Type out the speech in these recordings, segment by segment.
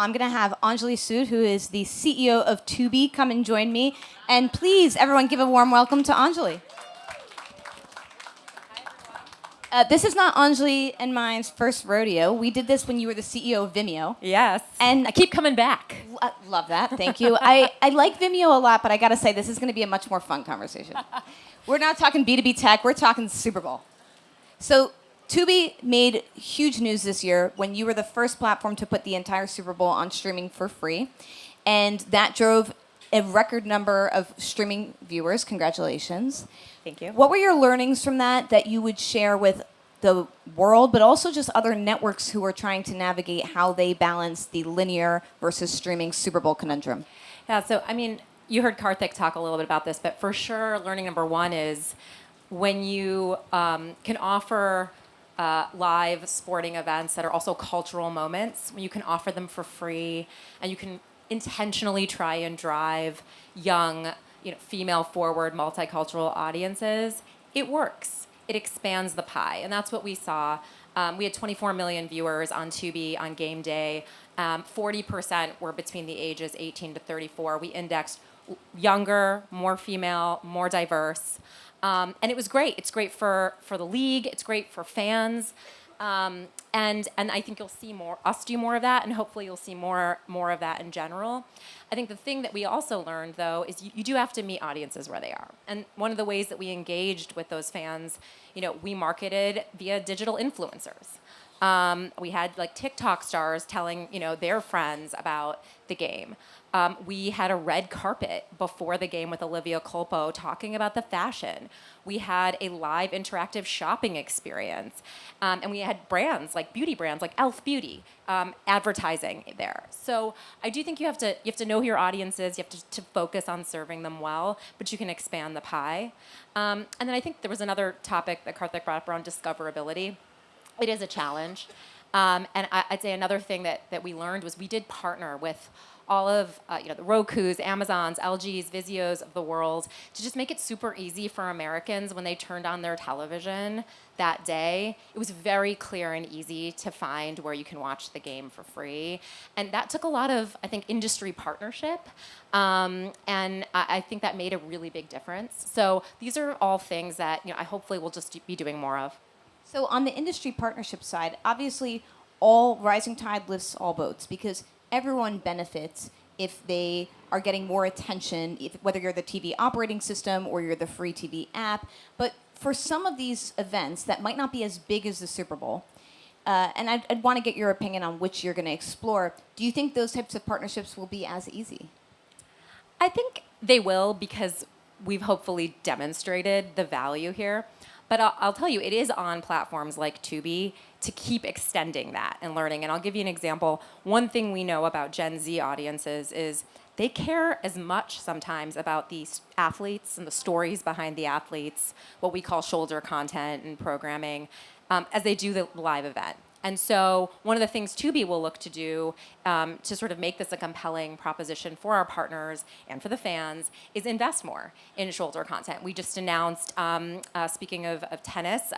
I'm going to have Anjali Sud, who is the CEO of Tubi, come and join me. And please, everyone, give a warm welcome to Anjali. This is not Anjali and mine's first rodeo. We did this when you were the CEO of Vimeo. Yes. And I keep coming back. Love that. Thank you. I like Vimeo a lot, but I got to say, this is going to be a much more fun conversation. We're not talking B2B tech. We're talking Super Bowl. So Tubi made huge news this year when you were the first platform to put the entire Super Bowl on streaming for free. And that drove a record number of streaming viewers. Congratulations. Thank you. What were your learnings from that you would share with the world, but also just other networks who are trying to navigate how they balance the linear versus streaming Super Bowl conundrum? Yeah, so I mean, you heard Karthik talk a little bit about this, but for sure, learning number one is when you can offer live sporting events that are also cultural moments, when you can offer them for free, and you can intentionally try and drive young, female-forward, multicultural audiences, it works. It expands the pie, and that's what we saw. We had 24 million viewers on Tubi on game day. 40% were between the ages 18 to 34. We indexed younger, more female, more diverse, and it was great. It's great for the league. It's great for fans. And I think you'll see us do more of that, and hopefully you'll see more of that in general. I think the thing that we also learned, though, is you do have to meet audiences where they are. And one of the ways that we engaged with those fans, we marketed via digital influencers. We had TikTok stars telling their friends about the game. We had a red carpet before the game with Olivia Culpo talking about the fashion. We had a live interactive shopping experience. And we had brands, beauty brands, like Elf Beauty, advertising there. So I do think you have to know who your audience is. You have to focus on serving them well, but you can expand the pie. And then I think there was another topic that Karthik brought up around discoverability. It is a challenge. And I'd say another thing that we learned was we did partner with all of the Rokus, Amazons, LGs, Vizios of the world to just make it super easy for Americans when they turned on their television that day. It was very clear and easy to find where you can watch the game for free. And that took a lot of, I think, industry partnership. And I think that made a really big difference. So these are all things that I hopefully will just be doing more of. So on the industry partnership side, obviously all rising tide lifts all boats because everyone benefits if they are getting more attention, whether you're the TV operating system or you're the free TV app. But for some of these events that might not be as big as the Super Bowl, and I'd want to get your opinion on which you're going to explore, do you think those types of partnerships will be as easy? I think they will because we've hopefully demonstrated the value here. But I'll tell you, it is on platforms like Tubi to keep extending that and learning. And I'll give you an example. One thing we know about Gen Z audiences is they care as much sometimes about the athletes and the stories behind the athletes, what we call shoulder content and programming, as they do the live event. And so one of the things Tubi will look to do to sort of make this a compelling proposition for our partners and for the fans is invest more in shoulder content. We just announced, speaking of tennis,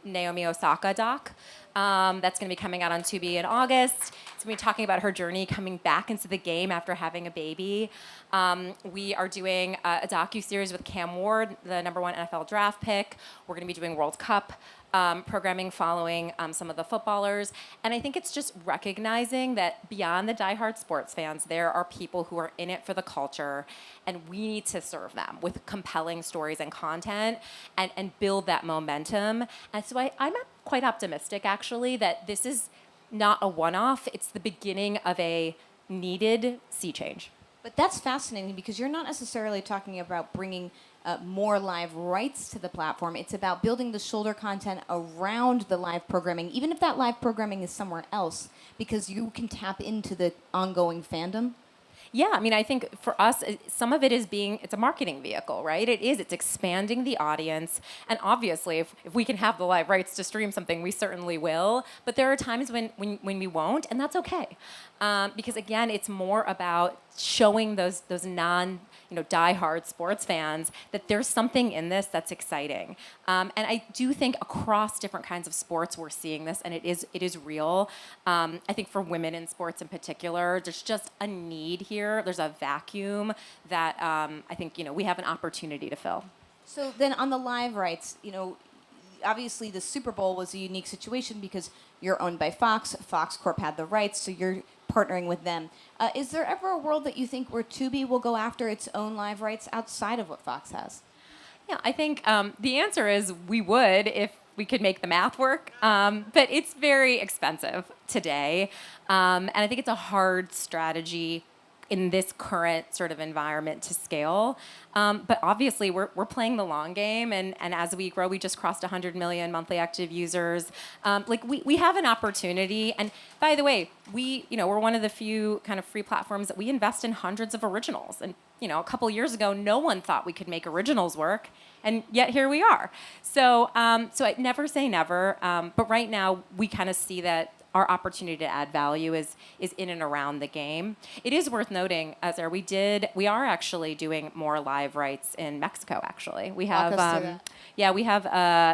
Naomi Osaka doc. That's going to be coming out on Tubi in August. It's going to be talking about her journey coming back into the game after having a baby. We are doing a docuseries with Cam Ward, the #1 NFL draft pick. We're going to be doing World Cup programming following some of the footballers. And I think it's just recognizing that beyond the diehard sports fans, there are people who are in it for the culture, and we need to serve them with compelling stories and content and build that momentum. And so I'm quite optimistic, actually, that this is not a one-off. It's the beginning of a needed sea change. But that's fascinating because you're not necessarily talking about bringing more live rights to the platform. It's about building the shoulder content around the live programming, even if that live programming is somewhere else, because you can tap into the ongoing fandom. Yeah, I mean, I think for us, some of it is it's a marketing vehicle, right? It's expanding the audience. And obviously, if we can have the live rights to stream something, we certainly will. But there are times when we won't, and that's okay. Because again, it's more about showing those diehard sports fans that there's something in this that's exciting. And I do think across different kinds of sports we're seeing this, and it is real. I think for women in sports in particular, there's just a need here. There's a vacuum that I think we have an opportunity to fill. So then on the live rights, obviously the Super Bowl was a unique situation because you're owned by Fox. Fox Corp had the rights, so you're partnering with them. Is there ever a world that you think where Tubi will go after its own live rights outside of what Fox has? Yeah, I think the answer is we would if we could make the math work, but it's very expensive today, and I think it's a hard strategy in this current sort of environment to scale. But obviously, we're playing the long game, and as we grow, we just crossed 100 million monthly active users. We have an opportunity. And by the way, we're one of the few kind of free platforms that we invest in hundreds of originals. And a couple years ago, no one thought we could make originals work, and yet here we are. So I never say never, but right now we kind of see that our opportunity to add value is in and around the game. It is worth noting, Azar, we are actually doing more live rights in Mexico. Actually, we have we have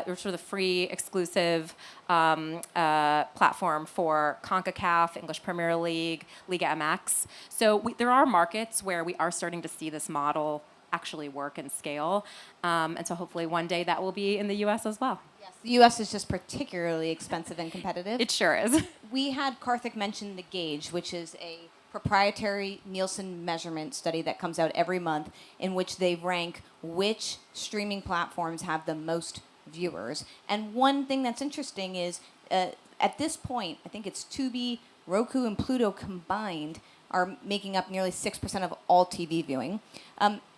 sort of the free exclusive platform for CONCACAF, English Premier League, Liga MX. So there are markets where we are starting to see this model actually work and scale, and so hopefully one day that will be in the U.S. as well. Yes, the U.S. is just particularly expensive and competitive. It sure is. We had Karthik mention the Gauge, which is a proprietary Nielsen measurement study that comes out every month in which they rank which streaming platforms have the most viewers. And one thing that's interesting is at this point, I think it's Tubi, Roku, and Pluto combined are making up nearly 6% of all TV viewing.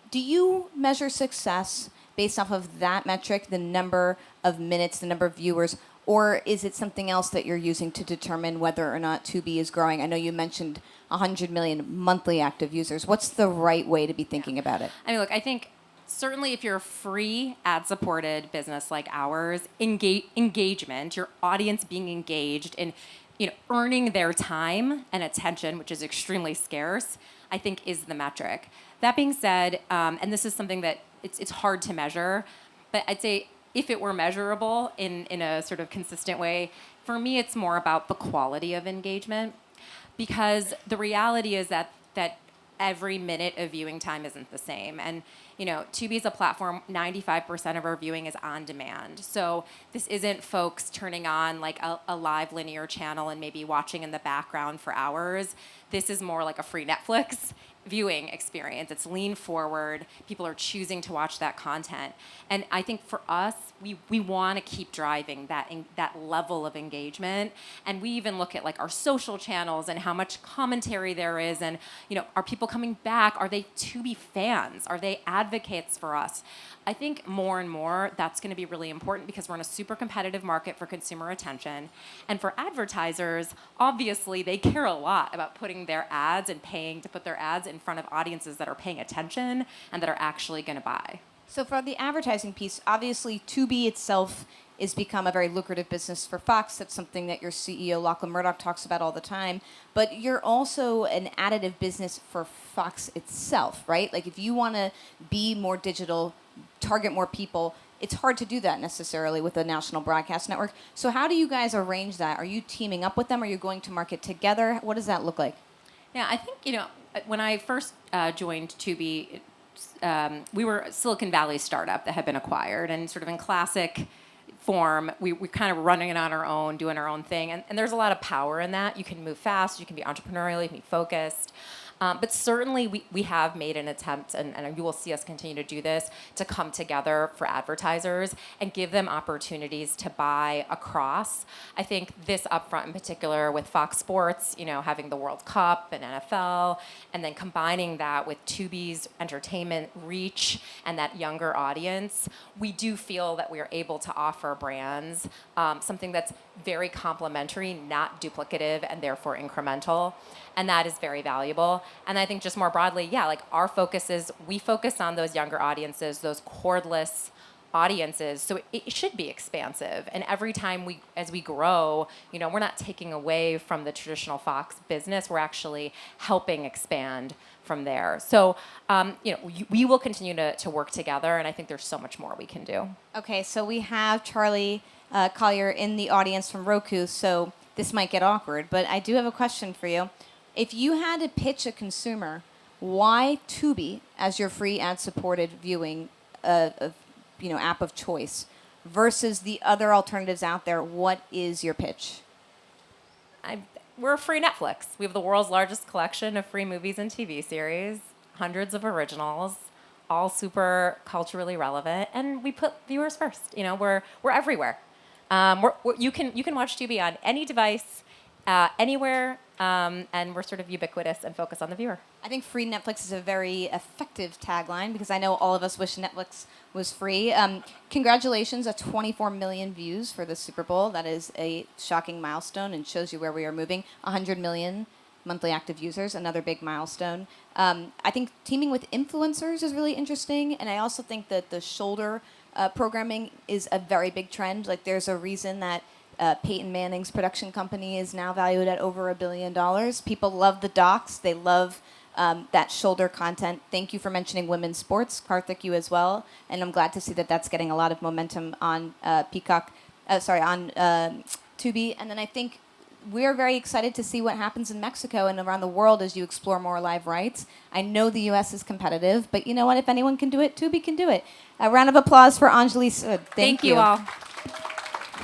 Do you measure success based off of that metric, the number of minutes, the number of viewers, or is it something else that you're using to determine whether or not Tubi is growing? I know you mentioned 100 million monthly active users. What's the right way to be thinking about it? I mean, look, I think certainly if you're a free ad-supported business like ours, engagement, your audience being engaged in earning their time and attention, which is extremely scarce, I think is the metric. That being said, and this is something that it's hard to measure, but I'd say if it were measurable in a sort of consistent way, for me it's more about the quality of engagement, because the reality is that every minute of viewing time isn't the same. And Tubi is a platform, 95% of our viewing is on demand. So this isn't folks turning on like a live linear channel and maybe watching in the background for hours. This is more like a free Netflix viewing experience. It's lean forward. People are choosing to watch that content. And I think for us, we want to keep driving that level of engagement. And we even look at like our social channels and how much commentary there is. And are people coming back? Are they Tubi fans? Are they advocates for us? I think more and more that's going to be really important because we're in a super competitive market for consumer attention. And for advertisers, obviously they care a lot about putting their ads and paying to put their ads in front of audiences that are paying attention and that are actually going to buy. So for the advertising piece, obviously Tubi itself is become a very lucrative business for Fox. That's something that your CEO, Lachlan Murdoch, talks about all the time. But you're also an additive business for Fox itself, right? Like if you want to be more digital, target more people, it's hard to do that necessarily with a national broadcast network. So how do you guys arrange that? Are you teaming up with them? Are you going to market together? What does that look like? Yeah, I think, when I first joined Tubi, we were a Silicon Valley startup that had been acquired, and sort of in classic form, we kind of running it on our own, doing our own thing, and there's a lot of power in that. You can move fast, you can be entrepreneurial, you can be focused. But certainly we have made an attempt, and you will see us continue to do this, to come together for advertisers and give them opportunities to buy across. I think this upfront in particular with Fox Sports, having the World Cup and NFL, and then combining that with Tubi's entertainment reach and that younger audience, we do feel that we are able to offer brands something that's very complementary, not duplicative, and therefore incremental. And that is very valuable. And I think just more broadly, yeah, like our focus is, we focus on those younger audiences, those cordless audiences, so it should be expansive. And every time as we grow, we're not taking away from the traditional Fox business, we're actually helping expand from there. So, we will continue to work together, and I think there's so much more we can do. Okay, so we have Charlie Collier in the audience from Roku, so this might get awkward, but I do have a question for you. If you had to pitch a consumer, why Tubi as your free ad-supported viewing app of choice versus the other alternatives out there, what is your pitch? We're free Netflix. We have the world's largest collection of free movies and TV series, hundreds of originals, all super culturally relevant, and we put viewers first. We're everywhere. You can watch Tubi on any device, anywhere, and we're sort of ubiquitous and focused on the viewer. I think free Netflix is a very effective tagline because I know all of us wish Netflix was free. Congratulations, 24 million views for the Super Bowl. That is a shocking milestone and shows you where we are moving. 100 million monthly active users, another big milestone. I think teaming with influencers is really interesting, and I also think that the shoulder programming is a very big trend. Like, there's a reason that Peyton Manning's production company is now valued at over $1 billion. People love the docs. They love that shoulder content. Thank you for mentioning women's sports. Karthik, you as well. And I'm glad to see that that's getting a lot of momentum on Tubi. And then I think we're very excited to see what happens in Mexico and around the world as you explore more live rights. I know the U.S. is competitive, but you know what? If anyone can do it, Tubi can do it. A round of applause for Anjali Sud. Thank you all.